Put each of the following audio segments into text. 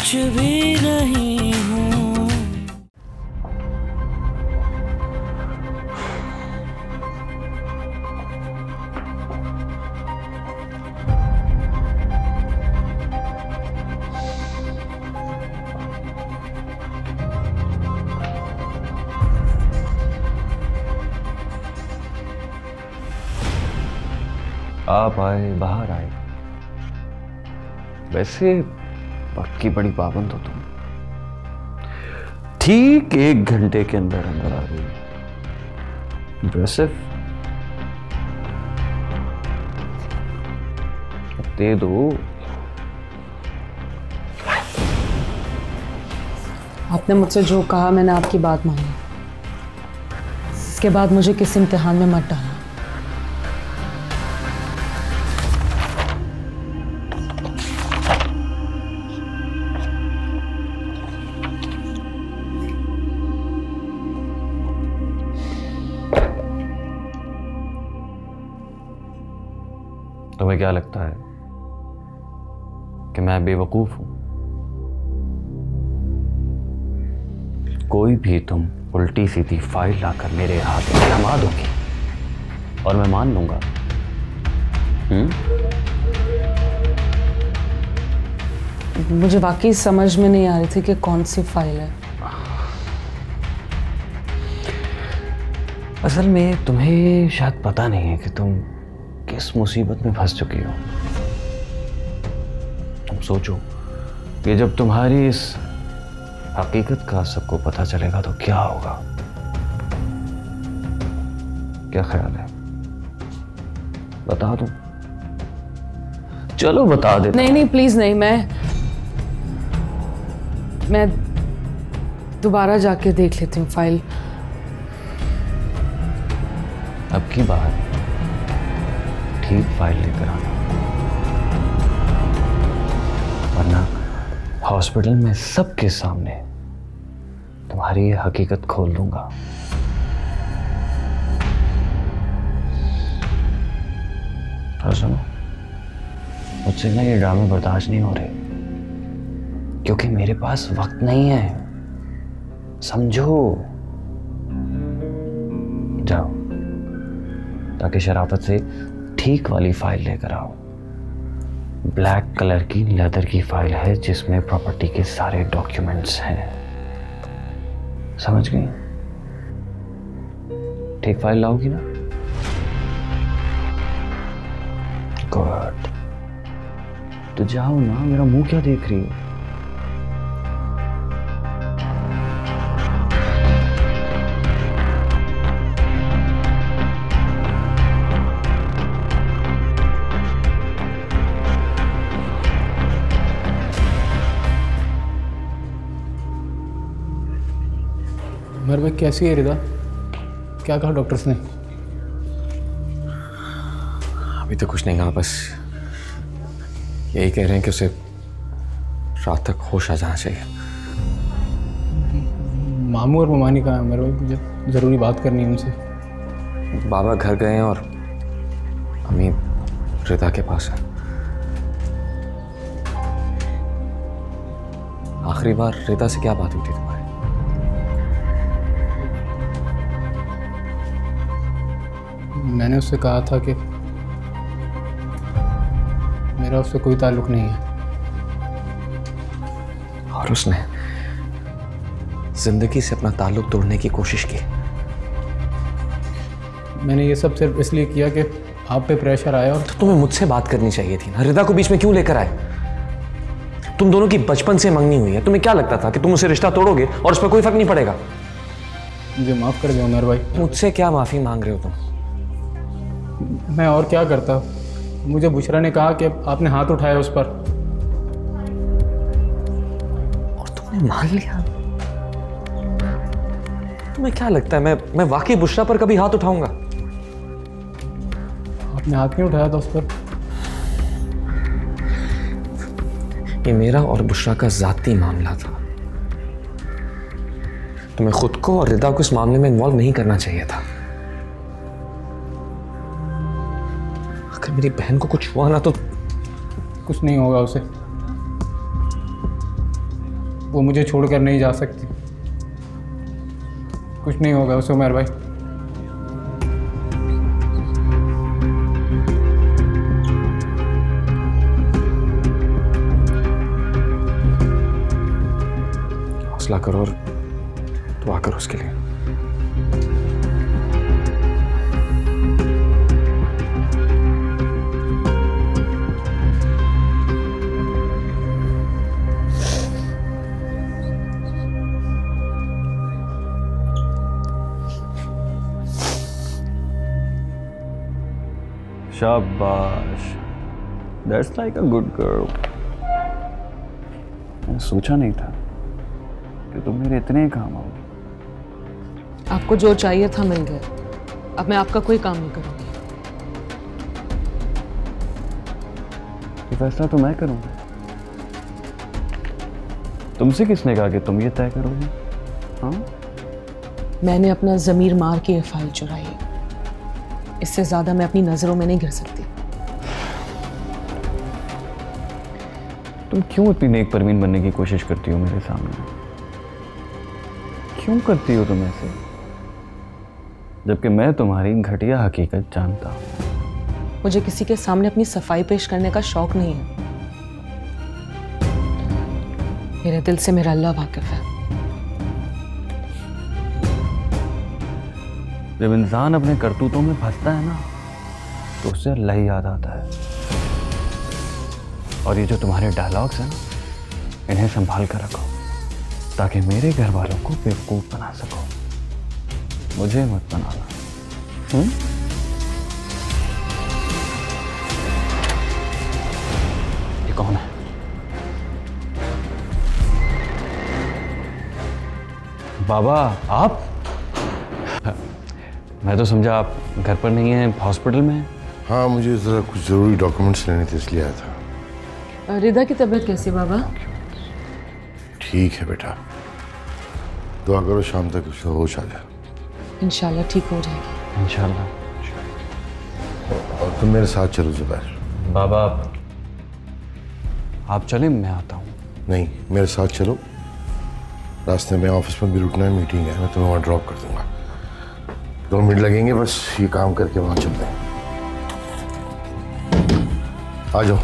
कुछ भी नहीं हूँ। आप आए, बाहर आए। वैसे पक्की बड़ी पाबंद हो तुम। ठीक 1 घंटे के अंदर अंदर आ गई। इम्प्रेसिव। दे दो। आपने मुझसे जो कहा मैंने आपकी बात मानी। इसके बाद मुझे किसी इम्तिहान में मत डालना। तुम्हें क्या लगता है कि मैं बेवकूफ हूं? कोई भी तुम उल्टी सीधी फाइल लाकर मेरे हाथ में थमा दोगी और मैं मान लूंगा। मुझे वाकई समझ में नहीं आ रही थी कि कौन सी फाइल है। असल में तुम्हें शायद पता नहीं है कि तुम किस मुसीबत में फंस चुकी हो। तुम सोचो कि जब तुम्हारी इस हकीकत का सबको पता चलेगा तो क्या होगा। क्या ख्याल है? बता दूं? चलो बता दे। नहीं नहीं प्लीज नहीं। मैं दोबारा जाके देख लेती हूँ फाइल। अब की बार ठीक फाइल लेकर आना, वरना हॉस्पिटल में सबके सामने तुम्हारी ये हकीकत खोल दूंगा। और सुनो, मुझसे ना ये ड्रामे बर्दाश्त नहीं हो रहे, क्योंकि मेरे पास वक्त नहीं है। समझो। जाओ, ताकि शराफत से ठीक वाली फाइल लेकर आओ। ब्लैक कलर की लेदर की फाइल है जिसमें प्रॉपर्टी के सारे डॉक्यूमेंट्स हैं। समझ गई? ठीक फाइल लाओगी ना? गुड। तो जाओ ना, मेरा मुंह क्या देख रही हो? उमर भाई कैसी है रिदा? क्या कहा डॉक्टर्स ने? अभी तो कुछ नहीं कहा, बस यही कह रहे हैं कि उसे रात तक होश आ जाना चाहिए। मामू और ममानी कहाँ है उमर भाई? मुझे ज़रूरी बात करनी है उनसे। बाबा घर गए हैं और अम्मी रिदा के पास है। आखिरी बार रिदा से क्या बात हुई थी तुम्हारी? मैंने उससे कहा था कि मेरा उससे कोई ताल्लुक नहीं है। और उसने जिंदगी से अपना ताल्लुक तोड़ने की कोशिश की। मैंने ये सब सिर्फ इसलिए किया कि आप पे प्रेशर आया। और तो तुम्हें मुझसे बात करनी चाहिए थी ना। रिदा को बीच में क्यों लेकर आए? तुम दोनों की बचपन से मंगनी हुई है। तुम्हें क्या लगता था कि तुम उसे रिश्ता तोड़ोगे और उस पर कोई फर्क नहीं पड़ेगा? मुझे माफ़ कर दो उमर भाई। मुझसे क्या माफ़ी मांग रहे हो तुम? मैं और क्या करता? मुझे बुशरा ने कहा कि आपने हाथ उठाया उस पर और तुमने मान लिया। तुम्हें क्या लगता है मैं वाकई बुशरा पर कभी हाथ उठाऊंगा? आपने हाथ क्यों उठाया था उस पर? ये मेरा और बुशरा का जाती मामला था। तुम्हें खुद को और रिदा को इस मामले में इन्वॉल्व नहीं करना चाहिए था। अगर मेरी बहन को कुछ हुआ ना तो कुछ नहीं होगा उसे। वो मुझे छोड़कर नहीं जा सकती। कुछ नहीं होगा उसे उमर भाई। हौसला करो और दुआ करो उसके लिए। शाबाश, that's like a good girl. मैंने सोचा नहीं था कि तुम मेरे इतने काम आओगे। आपको जो चाहिए था मिल गया। अब मैं आपका कोई काम नहीं करूंगी। ये फैसला तो मैं करूंगा। तुमसे किसने कहा कि तुम ये तय करोगे? हाँ, मैंने अपना ज़मीर मार के ये फाइल चुराई है। इससे ज्यादा मैं अपनी नजरों में नहीं गिर सकती। तुम क्यों इतनी नेक परवीन बनने की कोशिश करती हो मेरे सामने? क्यों करती हो तुम ऐसे, जबकि मैं तुम्हारी घटिया हकीकत जानता हूं। मुझे किसी के सामने अपनी सफाई पेश करने का शौक नहीं है। मेरे दिल से मेरा अल्लाह वाकिफ है। जब इंसान अपने करतूतों में फंसता है ना, तो उससे अल्लाह ही याद आता है। और ये जो तुम्हारे डायलॉग्स हैं ना, इन्हें संभाल कर रखो, ताकि मेरे घर वालों को बेवकूफ बना सको। मुझे मत बनाना। ये कौन है? बाबा आप? मैं तो समझा आप घर पर नहीं हैं, हॉस्पिटल में हैं। हाँ, मुझे ज़रा कुछ ज़रूरी डॉक्यूमेंट्स लेने थे, इसलिए आया था। रिदा की तबीयत कैसी है बाबा? ठीक है बेटा, दुआ करो शाम तक उसका होश आ जाए। इंशाल्लाह ठीक हो जाएगी। इंशाल्लाह। और तुम मेरे साथ चलो ज़ुबैर। बाबा आप चलें, मैं आता हूँ। नहीं, मेरे साथ चलो। रास्ते में ऑफिस में भी रुकना है, मीटिंग है, मैं तुम्हें वहाँ ड्रॉप कर दूंगा। 2 मिनट लगेंगे बस, ये काम करके वहाँ चलते हैं। आ जाओ।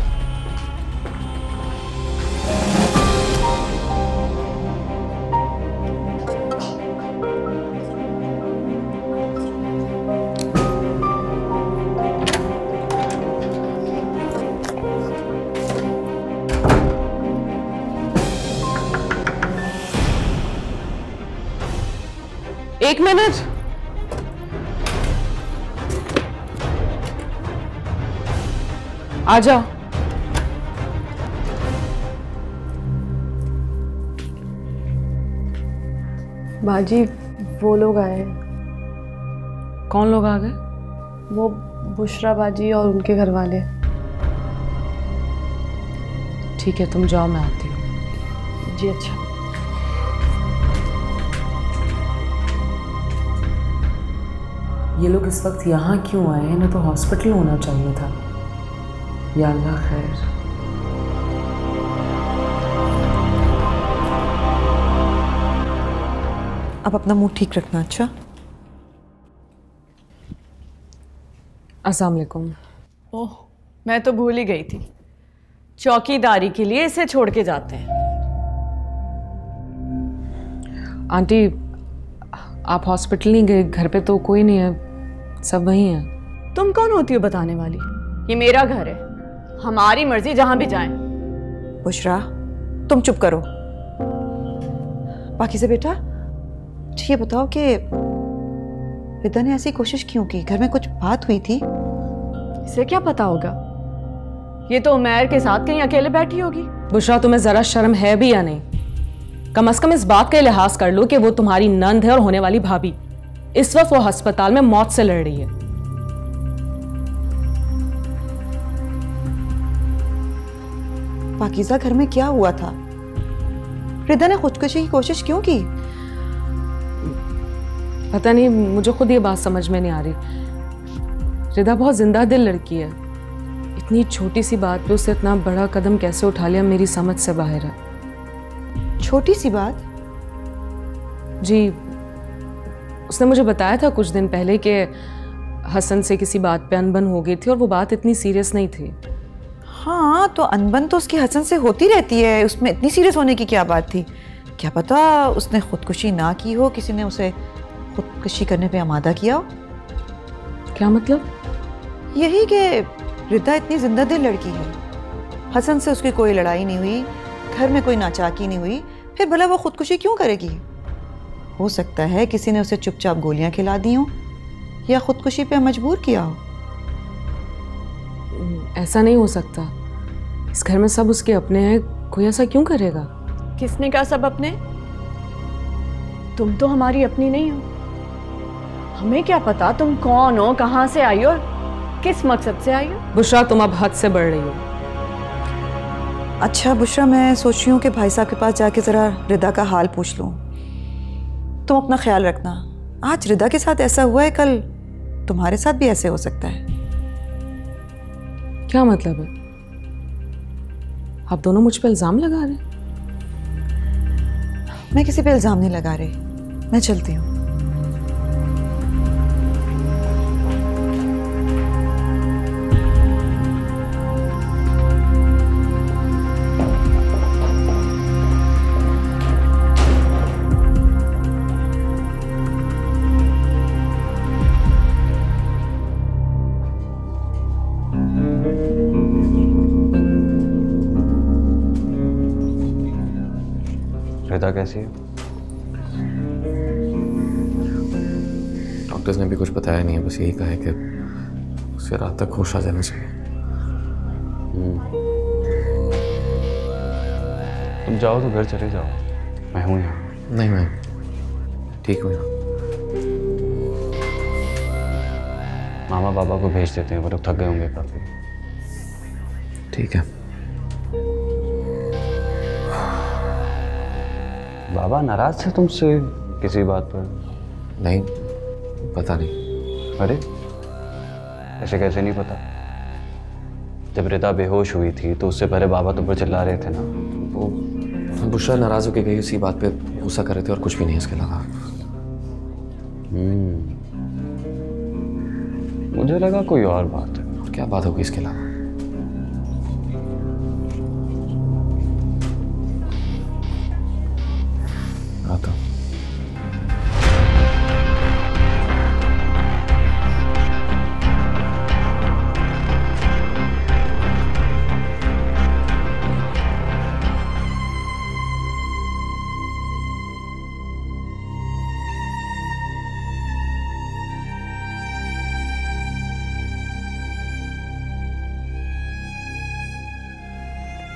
एक मिनट। आ जाओ। बाजी, वो लोग आए। कौन लोग आ गए? वो बुशरा बाजी और उनके घर वाले। ठीक है, तुम जाओ, मैं आती हूँ। जी अच्छा। ये लोग इस वक्त यहाँ क्यों आए हैं? इन्हें तो हॉस्पिटल होना चाहिए था। या अल्लाह खैर। अब अपना मुंह ठीक रखना। अच्छा, अस्सलाम वालेकुम। ओह, मैं तो भूल ही गई थी। चौकीदारी के लिए इसे छोड़ के जाते हैं। आंटी, आप हॉस्पिटल नहीं गए? घर पे तो कोई नहीं है, सब वहीं हैं। तुम कौन होती हो बताने वाली? ये मेरा घर है, हमारी मर्जी जहां भी जाएं। बुशरा, तुम चुप करो। बाकी से बेटा, ये बताओ कि रिदा ने ऐसी कोशिश क्यों की? घर में कुछ बात हुई थी? इसे क्या पता होगा? ये तो उमैर के साथ कहीं अकेले बैठी होगी। बुशरा, तुम्हें जरा शर्म है भी या नहीं? कम से कम इस बात का लिहाज कर लो कि वो तुम्हारी नंद है और होने वाली भाभी। इस वक्त वो अस्पताल में मौत से लड़ रही है। पाकीज़ा, घर में क्या हुआ था? रिदा ने खुदकुशी की कोशिश क्यों की? पता नहीं, मुझे खुद ये बात समझ में नहीं आ रही। रिदा बहुत जिंदा दिल लड़की है। इतनी छोटी सी बात पे उससे इतना बड़ा कदम कैसे उठा लिया, मेरी समझ से बाहर है। छोटी सी बात? जी, उसने मुझे बताया था कुछ दिन पहले कि हसन से किसी बात पे अनबन हो गई थी और वो बात इतनी सीरियस नहीं थी। हाँ, तो अनबन तो उसकी हसन से होती रहती है, उसमें इतनी सीरियस होने की क्या बात थी? क्या पता उसने खुदकुशी ना की हो, किसी ने उसे खुदकुशी करने पे आमादा किया हो। क्या मतलब? यही कि रिदा इतनी जिंदा दिल लड़की है, हसन से उसकी कोई लड़ाई नहीं हुई, घर में कोई नाचाकी नहीं हुई, फिर भला वो खुदकुशी क्यों करेगी? हो सकता है किसी ने उसे चुपचाप गोलियां खिला दी हो या खुदकुशी पे मजबूर किया हो। ऐसा नहीं हो सकता, इस घर में सब उसके अपने हैं, कोई ऐसा क्यों करेगा? किसने कहा सब अपने? तुम तो हमारी अपनी नहीं हो। हमें क्या पता तुम कौन हो, कहां से आई हो और किस मकसद से आई हो। बुशरा, तुम अब हद से बढ़ रही हो। अच्छा बुशरा, मैं सोच रही हूँ कि भाई साहब के पास जाके ज़रा रिदा का हाल पूछ लूँ। तुम अपना ख्याल रखना। आज रिदा के साथ ऐसा हुआ है, कल तुम्हारे साथ भी ऐसे हो सकता है। क्या मतलब है? आप दोनों मुझ पे इल्जाम लगा रहे हैं? मैं किसी पे इल्जाम नहीं लगा रही, मैं चलती हूँ। रिदा कैसी है? डॉक्टर्स ने भी कुछ बताया नहीं है, बस यही कहा है कि उसे रात तक होश आ जाना चाहिए। तुम जाओ तो घर चले जाओ, मैं हूँ यहाँ। नहीं, मैं ठीक हूँ यहाँ। मामा पापा को भेज देते हैं, वो लोग थक गए होंगे काफी। ठीक है। बाबा नाराज थे तुमसे किसी बात पर? नहीं, पता नहीं। अरे ऐसे कैसे नहीं पता? जब रिदा बेहोश हुई थी तो उससे पहले बाबा तुम पर चिल्ला रहे थे ना। वो बुशरा नाराज होकर गई, उसी बात पे गुस्सा कर रहे थे और कुछ भी नहीं इसके अलावा। मुझे लगा कोई और बात है। और क्या बात होगी इसके अलावा? आता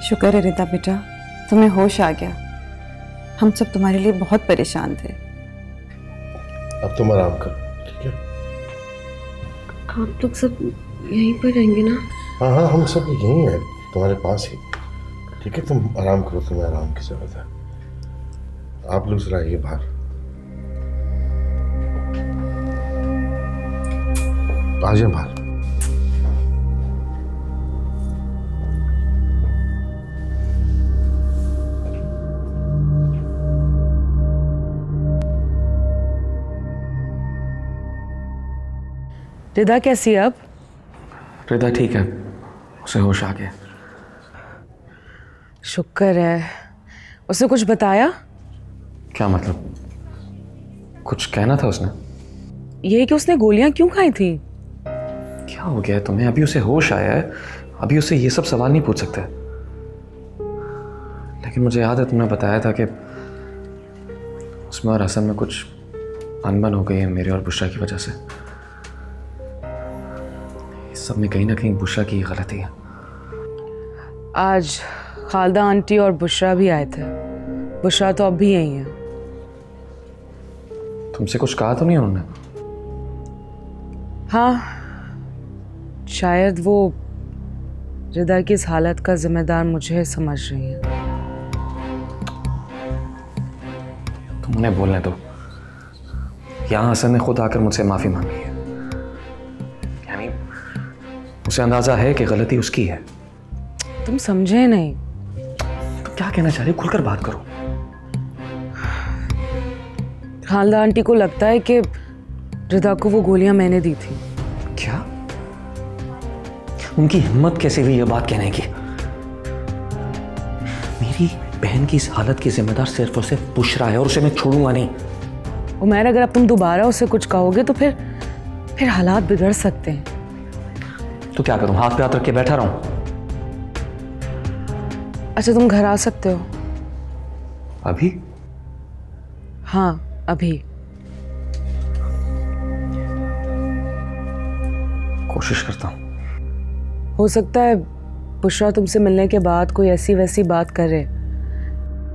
शुक्र है रिदा बेटा, तुम्हें होश आ गया। हम सब तुम्हारे लिए बहुत परेशान थे। अब तुम आराम करो, ठीक है? आप लोग सब यहीं पर रहेंगे ना? हाँ हाँ, हम सब यहीं हैं, तुम्हारे पास ही। ठीक है, तुम आराम करो, तुम्हें आराम की जरूरत है। आप लोग जरा आइए बाहर। आ जाए बाहर। रिदा कैसी है अब? रिदा ठीक है, उसे होश आ गया। शुक्र है। उसने कुछ बताया? क्या मतलब? कुछ कहना था उसने? यही कि उसने गोलियां क्यों खाई थी? क्या हो गया है तुम्हें? अभी उसे होश आया है, अभी उसे ये सब सवाल नहीं पूछ सकते। लेकिन मुझे याद है तुमने बताया था कि उसमें और हसन में कुछ अनबन हो गई है मेरे और बुशरा की वजह से। इस सब में कहीं ना कहीं बुशरा की गलती है। आज खालदा आंटी और बुशरा भी आए थे। बुशरा तो अब भी यही है। तुमसे कुछ कहा तो नहीं उन्होंने? हाँ, शायद वो रिदा की इस हालत का जिम्मेदार मुझे समझ रही है। तुम उन्हें बोलने दो। यहाँ हसन ने खुद आकर मुझसे माफी मांगी है, यानी उसे अंदाजा है कि गलती उसकी है। तुम समझे नहीं। तुम क्या कहना चाह रही हो? खुलकर बात करो। खालदा आंटी को लगता है कि रिदा को वो गोलियां मैंने दी थी। क्या? उनकी हिम्मत कैसे हुई ये बात कहने की? मेरी बहन की इस हालत की जिम्मेदार सिर्फ और सिर्फ बुशरा है और उसे मैं छोड़ूंगा नहीं। उमैर, अगर अब तुम दोबारा उसे कुछ कहोगे तो फिर हालात बिगड़ सकते हैं। तो क्या करूं, हाथ पे हाथ रख के बैठा रहूं? अच्छा, तुम घर आ सकते हो? अभी? हाँ, अभी। कोशिश करता हूं। हो सकता है बुशरा तुमसे मिलने के बाद कोई ऐसी वैसी बात करे,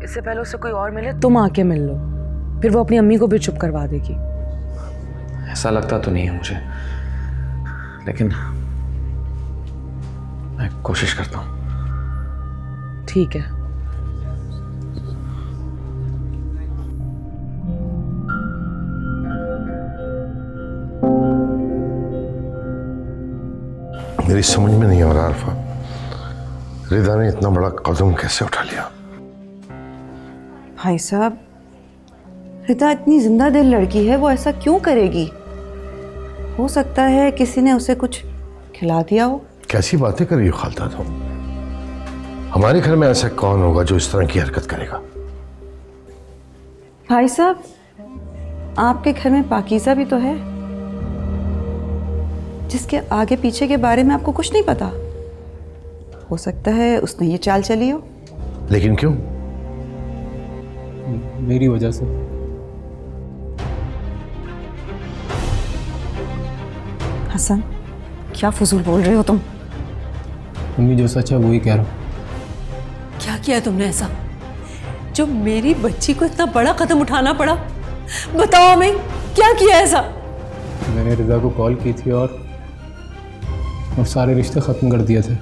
इससे पहले उसे कोई और मिले, तुम आके मिल लो, फिर वो अपनी अम्मी को भी चुप करवा देगी। ऐसा लगता तो नहीं है मुझे, लेकिन मैं कोशिश करता हूं। ठीक है। मेरी समझ में नहीं आ रहा अरफा, रिदा ने इतना बड़ा कदम कैसे उठा लिया? भाई साहब, रिदा इतनी जिंदा दिल लड़की है, वो ऐसा क्यों करेगी? हो सकता है किसी ने उसे कुछ खिला दिया हो। कैसी बातें कर रही हो खालदा तुम? हमारे घर में ऐसा कौन होगा जो इस तरह की हरकत करेगा? भाई साहब, आपके घर में पाकीज़ा भी तो है, जिसके आगे पीछे के बारे में आपको कुछ नहीं पता। हो सकता है उसने ये चाल चली हो। लेकिन क्यों? मेरी वजह से। हसन, क्या फजूल बोल रहे हो तुम? मम्मी, जो सच है वही कह रहा हूँ। क्या किया तुमने ऐसा जो मेरी बच्ची को इतना बड़ा कदम उठाना पड़ा? बताओ हमें, क्या किया ऐसा? मैंने रिदा को कॉल की थी और सारे रिश्ते खत्म कर दिए थे।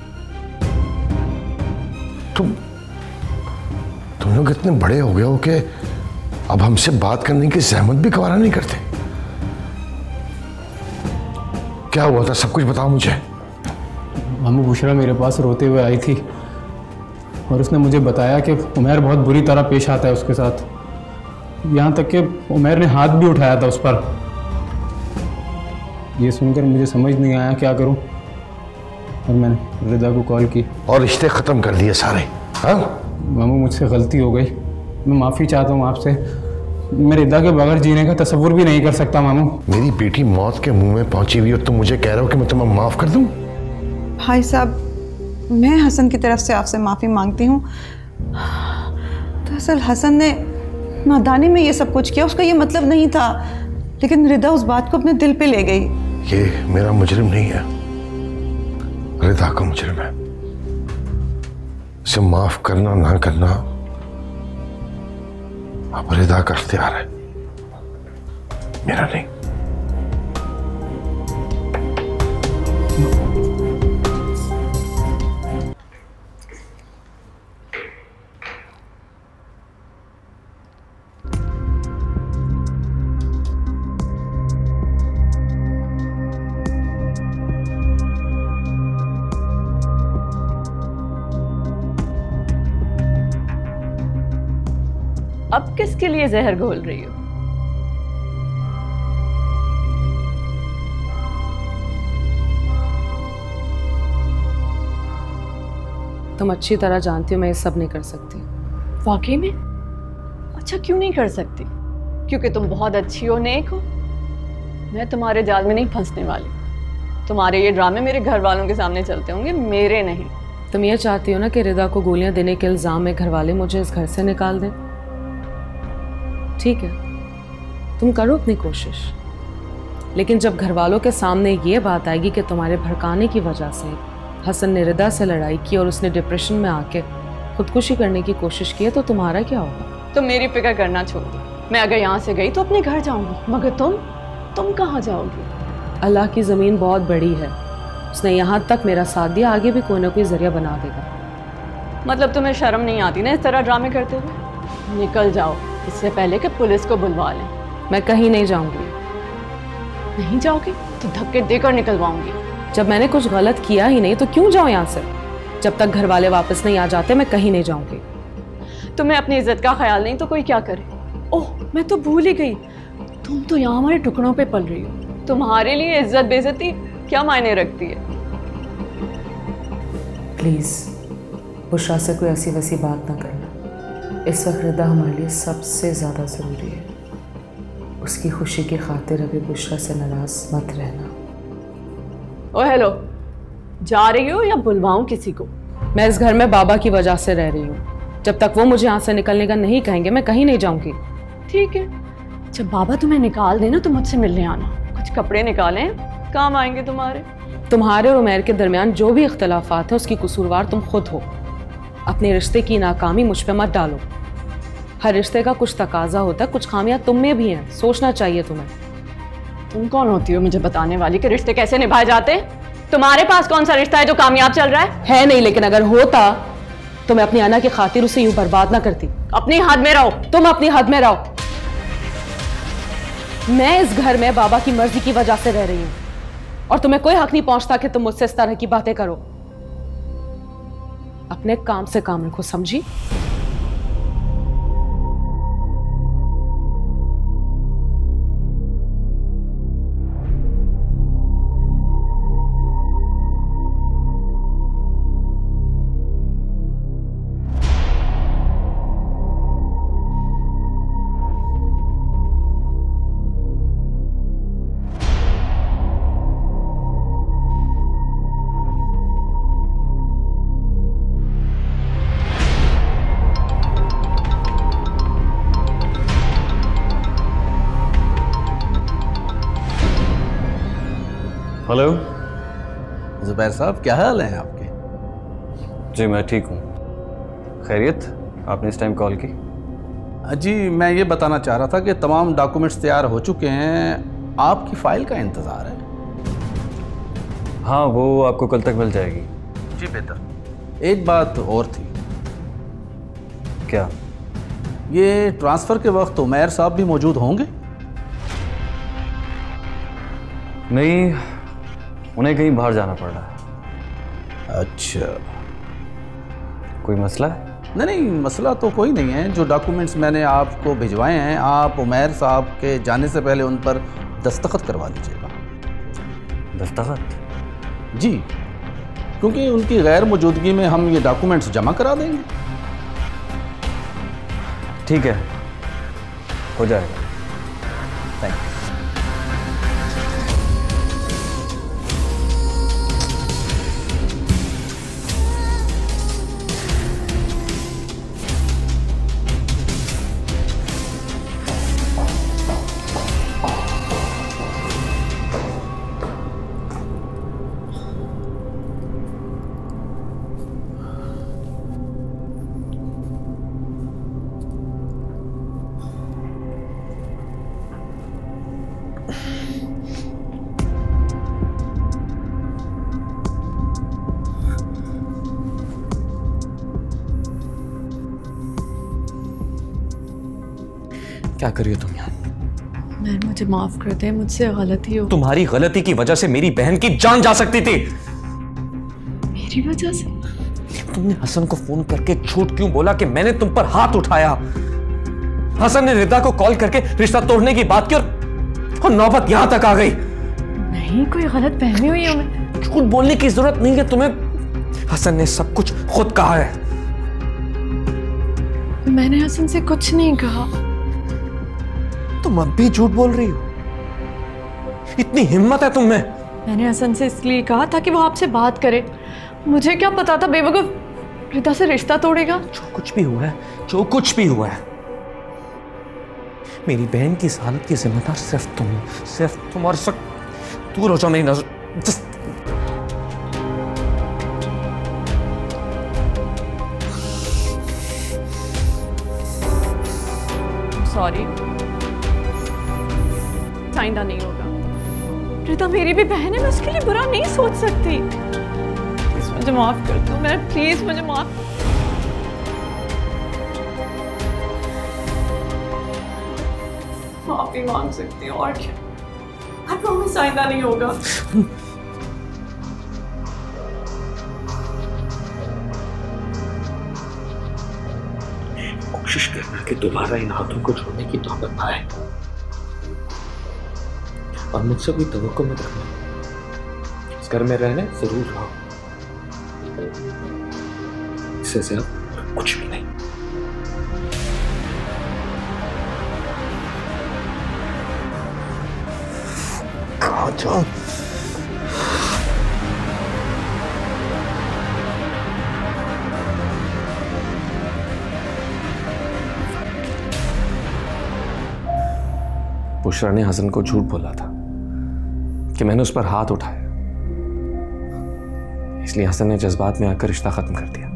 तुम लोग इतने बड़े हो गए हो कि अब हमसे बात करने की जहमत भी गवारा नहीं करते। क्या हुआ था, सब कुछ बताओ मुझे। अम्मू बुशरा मेरे पास रोते हुए आई थी और उसने मुझे बताया कि उमैर बहुत बुरी तरह पेश आता है उसके साथ, यहाँ तक कि उमैर ने हाथ भी उठाया था उस पर। ये सुनकर मुझे समझ नहीं आया क्या करूं, और मैंने रिदा को कॉल की और रिश्ते खत्म कर दिए सारे। हाँ मामू, मुझसे गलती हो गई, मैं माफ़ी चाहता हूँ आपसे। मैं रिदा के बगैर जीने का तसव्वुर भी नहीं कर सकता मामू। मेरी बेटी मौत के मुंह में पहुंची हुई हो, तुम मुझे कह रहे हो कि मैं तुम्हें माफ कर दूं? भाई साहब, मैं हसन की तरफ से आपसे माफ़ी मांगती हूँ। दरअसल हसन ने नादानी में ये सब कुछ किया, उसका ये मतलब नहीं था, लेकिन रिदा उस बात को अपने दिल पे ले गई। ये मेरा मुजरिम नहीं है, रिदा का मुजरिम है। इसे माफ करना ना करना अब रिदा का इख्तियार है, मेरा नहीं। अब किसके लिए जहर घोल रही हो? तुम अच्छी तरह जानती हो मैं ये सब नहीं कर सकती। वाकई में? अच्छा, क्यों नहीं कर सकती? क्योंकि तुम बहुत अच्छी हो, नेक हो। मैं तुम्हारे जाल में नहीं फंसने वाली। तुम्हारे ये ड्रामे मेरे घर वालों के सामने चलते होंगे, मेरे नहीं। तुम ये चाहती हो ना कि रिदा को गोलियां देने के इल्जाम में घर वाले मुझे इस घर से निकाल दें? ठीक है, तुम करो अपनी कोशिश, लेकिन जब घर वालों के सामने ये बात आएगी कि तुम्हारे भड़काने की वजह से हसन ने रिदा से लड़ाई की और उसने डिप्रेशन में आके खुदकुशी करने की कोशिश की है, तो तुम्हारा क्या होगा? तो मेरी फिक्र करना छोड़ दो। मैं अगर यहाँ से गई तो अपने घर जाऊंगी, मगर तुम कहाँ जाओगी? अल्लाह की ज़मीन बहुत बड़ी है, उसने यहाँ तक मेरा साथ दिया, आगे भी कोई ना कोई जरिया बना देगा। मतलब तुम्हें शर्म नहीं आती ना इस तरह ड्रामे करते हुए? निकल जाओ इससे पहले कि पुलिस को बुलवा लें। मैं कहीं नहीं जाऊंगी। नहीं जाओगी तो धक्के देकर निकलवाऊंगी। जब मैंने कुछ गलत किया ही नहीं तो क्यों जाऊं यहाँ से? जब तक घर वाले वापस नहीं आ जाते मैं कहीं नहीं जाऊंगी। तुम्हें अपनी इज्जत का ख्याल नहीं तो कोई क्या करे? ओह, मैं तो भूल ही गई, तुम तो यहाँ हमारे टुकड़ों पे पल रही हो। तुम्हारे लिए इज्जत बेइज्जती क्या मायने रखती है? प्लीज़ बुशरा से कोई ऐसी वैसी बात ना करना। इस वक्त रिदा हमारे लिए सबसे ज़्यादा ज़रूरी है। उसकी खुशी की खातिर अभी बुशरा से नाराज़ मत रहना। ओ हेलो, जा रही हो या बुलवाऊं किसी को? मैं इस घर में बाबा की वजह से रह रही हूँ। जब तक वो मुझे यहाँ से निकलने का नहीं कहेंगे मैं कहीं नहीं जाऊँगी। ठीक है, जब बाबा तुम्हें निकाल देना तो मुझसे मिलने आना। कुछ कपड़े निकालें, काम आएंगे तुम्हारे। तुम्हारे और उमैर के दरमियान जो भी इख्तलाफात है उसकी कसूरवार तुम खुद हो। अपने रिश्ते की नाकामी मुझ पे मत डालो। हर रिश्ते का कुछ तकाजा होता है, कुछ खामियां तुम में भी हैं। सोचना चाहिए तुम्हें। तुम कौन होती हो मुझे बताने वाली कि रिश्ते कैसे निभाए जाते हैं? तुम्हारे पास कौन सा रिश्ता है जो कामयाब चल रहा है नहीं, लेकिन अगर होता तो मैं अपनी अना की खातिर उसे यूं बर्बाद ना करती। अपनी हद में रहो। तुम अपनी हद में रहो। मैं इस घर में बाबा की मर्जी की वजह से रह रही हूं और तुम्हें कोई हक नहीं पहुंचता कि तुम मुझसे इस तरह की बातें करो। अपने काम से काम रखो, समझी? हेलो जुबैर साहब, क्या हाल है आपके? जी मैं ठीक हूँ। खैरियत? आपने इस टाइम कॉल की? जी मैं ये बताना चाह रहा था कि तमाम डॉक्यूमेंट्स तैयार हो चुके हैं, आपकी फ़ाइल का इंतज़ार है। हाँ, वो आपको कल तक मिल जाएगी। जी बेहतर। एक बात और थी। क्या? ये ट्रांसफ़र के वक्त उमैर साहब भी मौजूद होंगे? नहीं, उन्हें कहीं बाहर जाना पड़ रहा है। अच्छा, कोई मसला है? नहीं, मसला तो कोई नहीं है। जो डॉक्यूमेंट्स मैंने आपको भिजवाए हैं, आप उमैर साहब के जाने से पहले उन पर दस्तखत करवा दीजिएगा। दस्तखत? जी, क्योंकि उनकी गैर मौजूदगी में हम ये डॉक्यूमेंट्स जमा करा देंगे। ठीक है, हो जाएगा। Thank you. क्या कर रही हो तुम यहाँ? मैं, मुझे माफ कर दे, मुझसे गलती हो। तुम्हारी गलती की वजह से मेरी बहन की जान जा सकती थी। मेरी वजह से? तुमने हसन को फोन करके झूठ क्यों बोला कि मैंने तुम पर हाथ उठाया? हसन ने रिदा को कॉल करके रिश्ता तोड़ने की बात की और नौबत यहां तक आ गई। नहीं, कोई गलत फहमी हुई हमें। झूठ बोलने की जरूरत नहीं है तुम्हें। हसन ने सब कुछ खुद कहा है। मैंने हसन से कुछ नहीं कहा। तुम अब भी झूठ बोल रही हो? इतनी हिम्मत है तुम में? मैंने हसन से इसलिए कहा था कि वो आपसे बात करे। मुझे क्या पता था बेवकूफ रिदा से रिश्ता तोड़ेगा। जो कुछ भी हुआ है, जो कुछ भी हुआ है, मेरी बहन की इस हालत की जिम्मेदार सिर्फ तुम हो। सिर्फ तुम, और दूर हो जाओ मेरी नजर। सॉरी, आइंदा नहीं होगा। रिदा मेरी भी बहन है, मैं उसके लिए बुरा नहीं सोच सकती। प्लीज मुझे माफ कर दो। मैं, प्लीज मुझे माफ। माफी मांग सकती हूँ और क्या। आई प्रॉमिस आइंदा नहीं होगा। कोशिश करना कि दोबारा इन हाथों को छोड़ने की तौबत पाए। और मुझसे कोई तवक्को मत करना। इस घर में रहने जरूर रहो, इससे ज्यादा कुछ भी नहीं। कहाँ जाऊं? बुशरा ने हसन को झूठ बोला था कि मैंने उस पर हाथ उठाया, इसलिए हसन ने जज्बात में आकर रिश्ता खत्म कर दिया।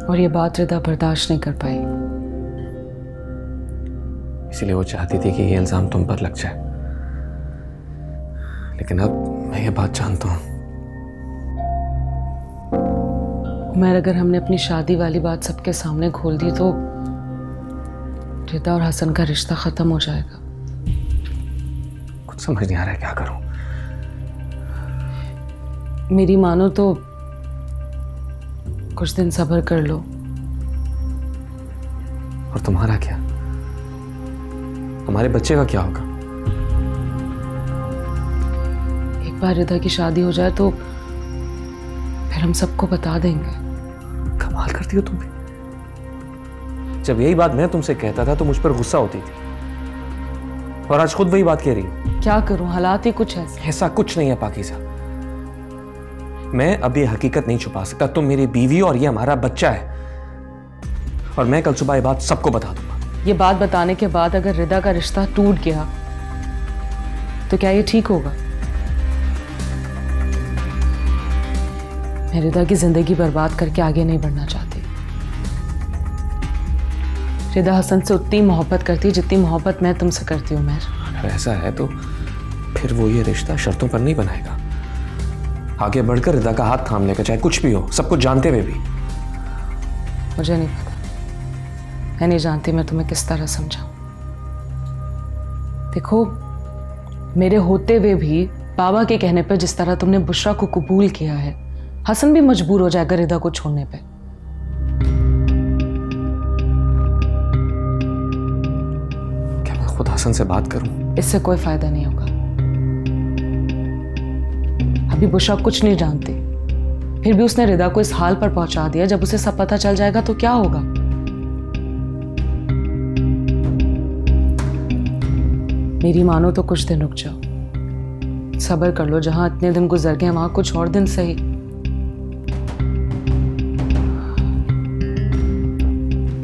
और ये बात रिदा बर्दाश्त नहीं कर पाई, इसलिए वो चाहती थी कि ये इल्जाम तुम पर लग जाए। लेकिन अब मैं ये बात जानता हूं, उमर, अगर हमने अपनी शादी वाली बात सबके सामने खोल दी तो रिदा और हसन का रिश्ता खत्म हो जाएगा। कुछ समझ नहीं आ रहा है क्या करूं। मेरी मानो तो कुछ दिन सब्र कर लो। और तुम्हारा क्या? हमारे बच्चे का क्या होगा? एक बार रिदा की शादी हो जाए तो फिर हम सबको बता देंगे। कमाल करती हो तुम भी। जब यही बात मैं तुमसे कहता था तो मुझ पर गुस्सा होती थी, और आज खुद वही बात कह रही हो। क्या करूं, हालात ही कुछ ऐसा कुछ नहीं है पाकीज़ा। मैं अब ये हकीकत नहीं छुपा सकता। तुम मेरी बीवी और ये हमारा बच्चा है, और मैं कल सुबह ये बात सबको बता दूंगा। ये बात बताने के बाद अगर रिदा का रिश्ता टूट गया तो क्या ये ठीक होगा? मैं रिदा की जिंदगी बर्बाद करके आगे नहीं बढ़ना चाहती। रिदा हसन से उतनी मोहब्बत करती जितनी मोहब्बत मैं तुमसे करती हूँ। अगर ऐसा है तो फिर वो ये रिश्ता शर्तों पर नहीं बनाएगा। आगे बढ़कर रिदा का हाथ थाम लेगा, चाहे कुछ भी हो, सब कुछ जानते हुए भी। मुझे नहीं पता, मैं नहीं जानती मैं तुम्हें किस तरह समझाऊं। देखो, मेरे होते हुए भी बाबा के कहने पर जिस तरह तुमने बुशरा को कबूल किया है, हसन भी मजबूर हो जाएगा रिदा को छोड़ने पे। क्या मैं खुद हसन से बात करूं? इससे कोई फायदा नहीं होगा। अभी बुशरा कुछ नहीं जानती, फिर भी उसने रिदा को इस हाल पर पहुंचा दिया। जब उसे सब पता चल जाएगा तो क्या होगा? मेरी मानो तो कुछ दिन रुक जाओ, सब्र कर लो। जहां इतने दिन गुजर गए वहां कुछ और दिन सही।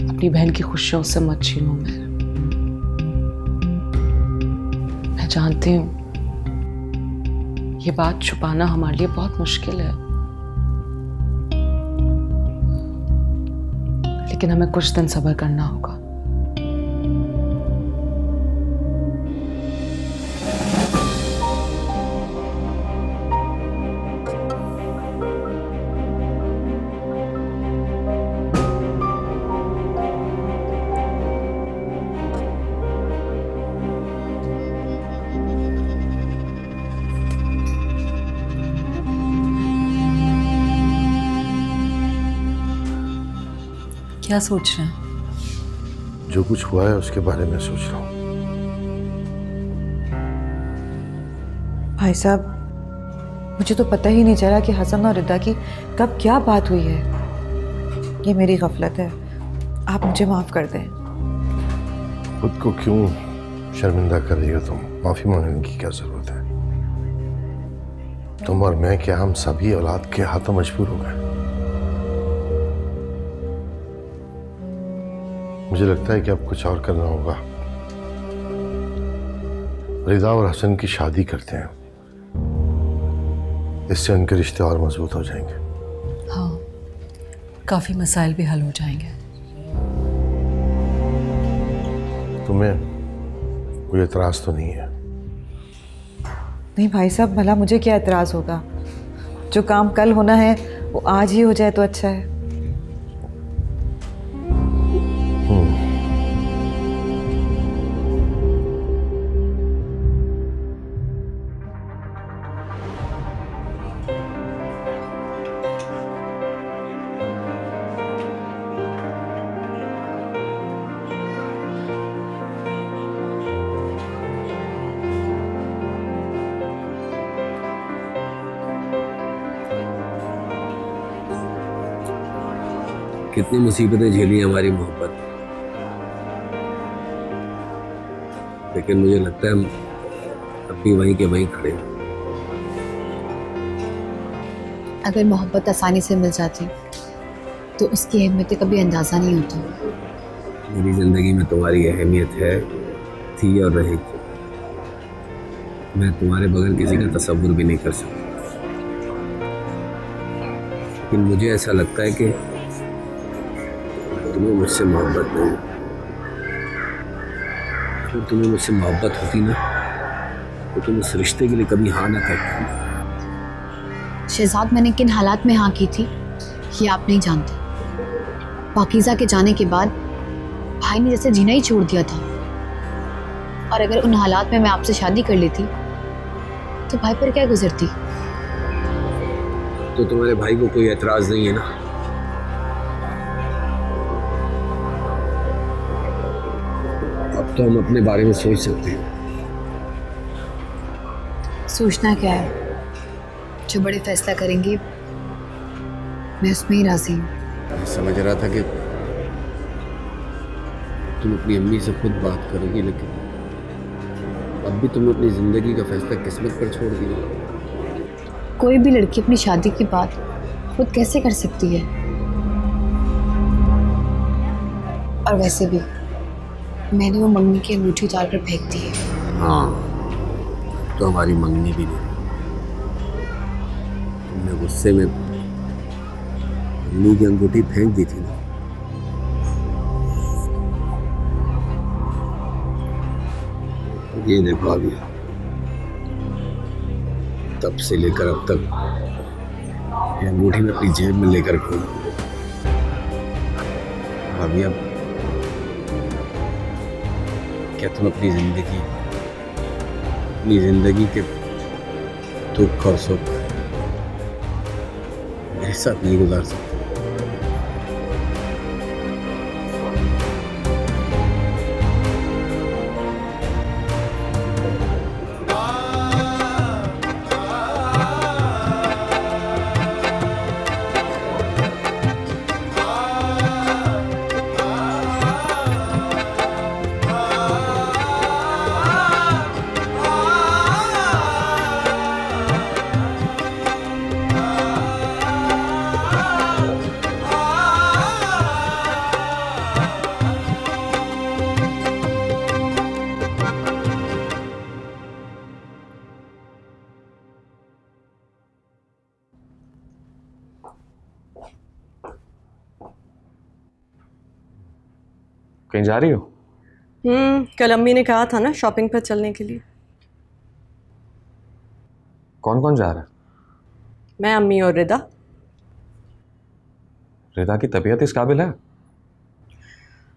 अपनी बहन की खुशियों से मत छीनो। मैं जानती हूं ये बात छुपाना हमारे लिए बहुत मुश्किल है, लेकिन हमें कुछ दिन सब्र करना होगा। क्या सोच रहे हैं? जो कुछ हुआ है उसके बारे में सोच रहा हूँ। भाई साहब, मुझे तो पता ही नहीं चला कि हसन और रिदा की कब क्या बात हुई है। ये मेरी गफलत है, आप मुझे माफ कर दें। खुद को क्यों शर्मिंदा कर रही हो तुम? माफी मांगने की क्या जरूरत है? तुम और मैं क्या, हम सभी औलाद के हाथों मजबूर हो गए। मुझे लगता है कि अब कुछ और करना होगा। रिदा और हसन की शादी करते हैं, इससे उनके रिश्ते और मजबूत हो जाएंगे। हाँ, काफी मसाइल भी हल हो जाएंगे। तुम्हें कोई एतराज तो नहीं है? नहीं भाई साहब, भला मुझे क्या एतराज होगा? जो काम कल होना है वो आज ही हो जाए तो अच्छा है। कितनी मुसीबतें झेली हमारी मोहब्बत, लेकिन मुझे लगता है हम अब भी वहीं के वहीं खड़े हैं। अगर मोहब्बत आसानी से मिल जाती तो उसकी अहमियत कभी अंदाज़ा नहीं होता। मेरी ज़िंदगी में तुम्हारी अहमियत है, थी और रहेगी। मैं तुम्हारे बगैर किसी का तसव्वुर भी नहीं कर सकता, लेकिन मुझे ऐसा लगता है कि तुम्हें मुझसे मोहब्बत नहीं। अगर तुम्हें मुझसे मोहब्बत होती ना तो तुम उस रिश्ते के लिए कभी हाँ ना करती। शहजाद, मैंने किन हालात में हाँ की थी ये आप नहीं जानते। पाकीज़ा के जाने के बाद भाई ने जैसे जीना ही छोड़ दिया था, और अगर उन हालात में मैं आपसे शादी कर लेती तो भाई पर क्या गुजरती। तो तुम्हारे भाई को कोई एतराज नहीं है ना? अब तो हम अपने बारे में सोच सकते हैं। सोचना क्या है, जो बड़े फैसला करेंगे मैं उसमें ही राजी हूँ। मैं समझ रहा था कि तुम अपनी अम्मी से खुद बात करोगी, लेकिन अब भी तुमने अपनी जिंदगी का फैसला किस्मत पर छोड़ दिया। कोई भी लड़की अपनी शादी की बात खुद कैसे कर सकती है? और वैसे भी मैंने वो मंगनी की अंगूठी उतार कर फेंक दी है। हाँ, तो हमारी मंगनी भी नहीं। तुमने गुस्से में मंगनी की अंगूठी फेंक दी थी ना। ये देखो अभी तब से लेकर अब तक ये अंगूठी में अपनी जेब में लेकर घूम। अभी अब क्या तुम अपनी जिंदगी के दुख और सुख मेरे साथ नहीं गुजार सकते? कहीं जा रही हो? कल अम्मी ने कहा था ना शॉपिंग पर चलने के लिए। कौन कौन जा रहा है? मैं, अम्मी और रिदा। रिदा की तबीयत इस काबिल है?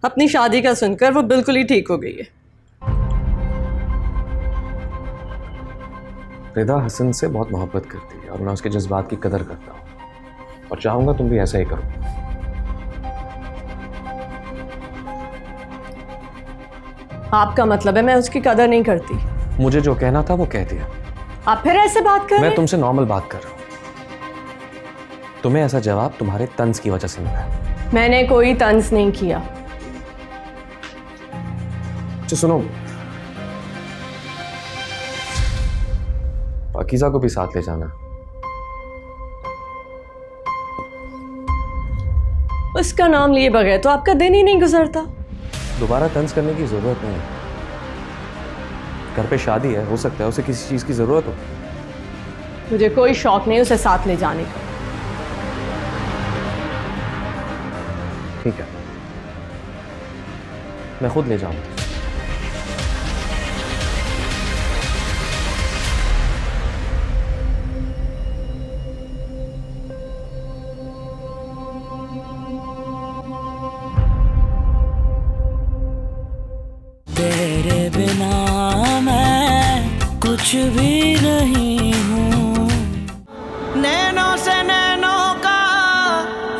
अपनी शादी का सुनकर वो बिल्कुल ही ठीक हो गई है। रिदा हसन से बहुत मोहब्बत करती है और मैं उसके जज्बात की कदर करता हूँ और चाहूंगा तुम भी ऐसा ही करो। आपका मतलब है मैं उसकी कदर नहीं करती? मुझे जो कहना था वो कह दिया। आप फिर ऐसे बात कर रहे हैं? मैं तुमसे नॉर्मल बात कर रहा हूँ। तुम्हें ऐसा जवाब तुम्हारे तंज की वजह से मिला है। मैंने कोई तंज नहीं किया। अच्छा सुनो, पाकीज़ा को भी साथ ले जाना। उसका नाम लिए बगैर तो आपका दिन ही नहीं गुजरता। दोबारा तंज करने की जरूरत नहीं है। घर पे शादी है, हो सकता है उसे किसी चीज की जरूरत हो। मुझे कोई शौक नहीं उसे साथ ले जाने का। ठीक है, मैं खुद ले जाऊंगा। तेरे बिना मैं कुछ भी नहीं हूँ। नैनों से नैनों का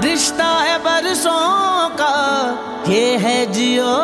रिश्ता है बरसों का, ये है जियो